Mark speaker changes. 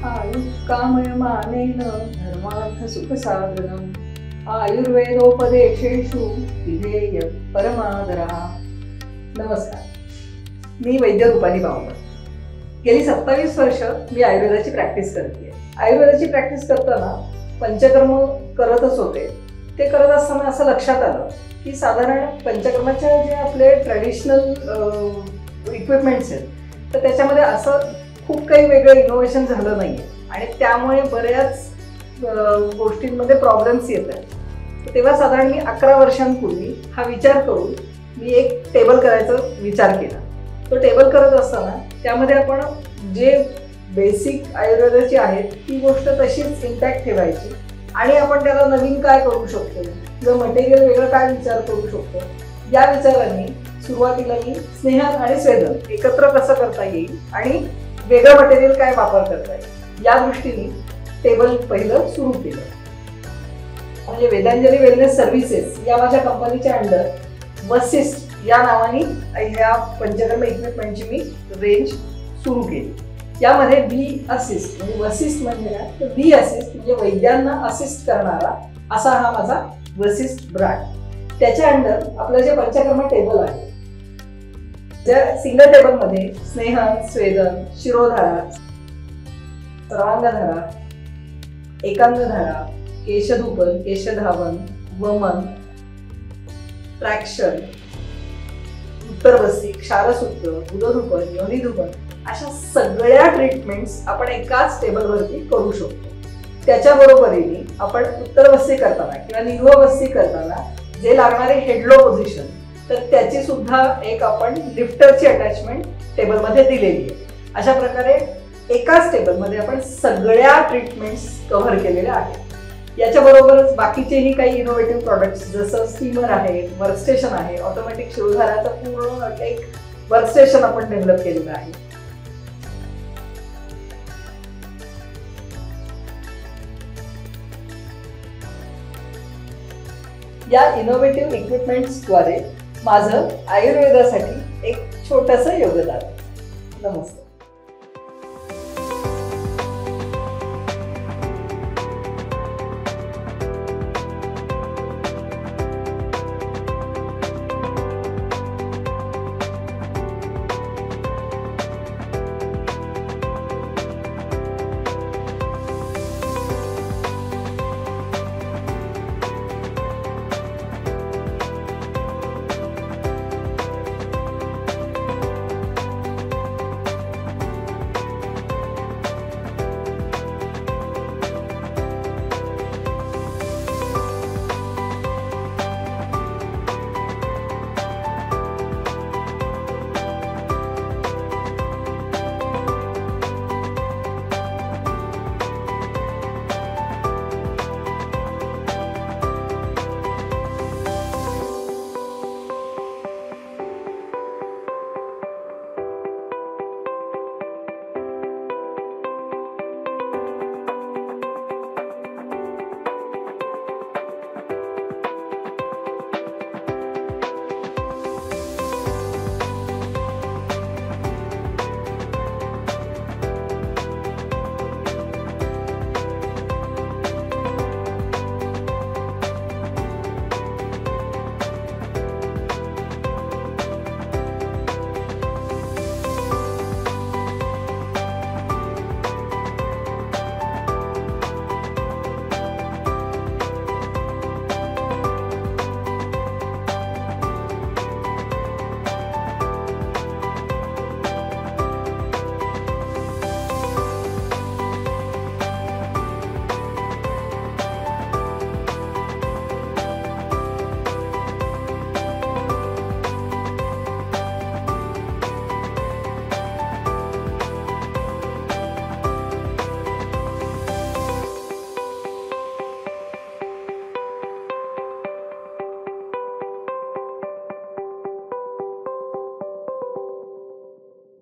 Speaker 1: आयुक्कामयमानेन धर्मार्थ सुख साधनम आयुर्वेदोपदेशेषु विधेय परमादरा। नमस्कार, मी वैद्य रूपाली बावकर। गेली 27 वर्ष मी आयुर्वेदाची प्रॅक्टिस करते। आयुर्वेदाची प्रॅक्टिस करताना पंचकर्म करतच होते। ते करत असताना असं लक्षात आलं की साधारण पंचकर्माच्या जे आपले ट्रेडिशनल इक्विपमेंट्स आहेत तर त्याच्यामध्ये असं खूप काही वेगळं इनोव्हेशन झालं नाही आहे आणि त्यामुळे बऱ्याच गोष्टींमध्ये प्रॉब्लेम्स येत आहेत। तेव्हा साधारण मी 11 वर्षांपूर्वी हा विचार करून मी एक टेबल करायचा विचार केला। तो टेबल करत असताना त्यामध्ये आपण जे बेसिक आयुर्वेदाची आहे ती गोष्ट तशीच इंटॅक्ट ठेवायची आणि आपण त्याला नवीन काय करू शकतो किंवा मटेरियल वेगळं काय विचार करू शकतो या विचारांनी सुरुवातीला मी स्नेहन आणि स्वेदन एकत्र कसं करता येईल आणि वेगळं मटेरियल काय वापर करता येईल या दृष्टीने टेबल पहिलं सुरू केलं। म्हणजे वेदांजली वेलनेस सर्व्हिसेस या माझ्या कंपनीच्या अंडर वसिष्ठ या नावाने ह्या पंचकर्म इक्विपमेंटची मी रेंज सुरू केली। यामध्ये वी असिस्ट म्हणजे वसिष्ठ म्हणजे काय तर वी असिस्ट म्हणजे वैद्यांना असिस्ट करणारा असा हा माझा वसिष्ठ ब्रँड। त्याच्या अंडर आपलं जे पंचकर्म टेबल आहे त्या सिंगल टेबलमध्ये स्नेहन, स्वेदन, शिरोधारा, सर्वांगधारा, एकांगधारा, केशधूपन, केशधावन, वमन, ट्रॅक्शन, उत्तरवस्ती, क्षारसूत्र, बुधधूपन, योनिधूपन अशा सगळ्या ट्रीटमेंट्स आपण एकाच टेबलवरती करू शकतो। त्याच्याबरोबरीने आपण उत्तरवस्ती करताना किंवा निरुवस्ती करताना जे लागणारे हेडलो पोझिशन तर त्याची सुद्धा एक आपण लिफ्टरची अटॅचमेंट टेबलमध्ये दिलेली आहे। अशा प्रकारे एकाच टेबलमध्ये आपण सगळ्या ट्रीटमेंट्स कव्हर केलेल्या आहेत। याच्याबरोबरच बाकीचेही काही इनोव्हेटिव्ह प्रॉडक्ट्स जसं स्टीमर आहे, वर्कस्टेशन आहे, ऑटोमॅटिक शिरोधाराचं पूर्ण एक वर्कस्टेशन आपण डेव्हलप केलेलं आहे। या इनोव्हेटिव्ह इक्विपमेंट्सद्वारे माझं आयुर्वेदासाठी एक छोटंसं योगदान। नमस्कार।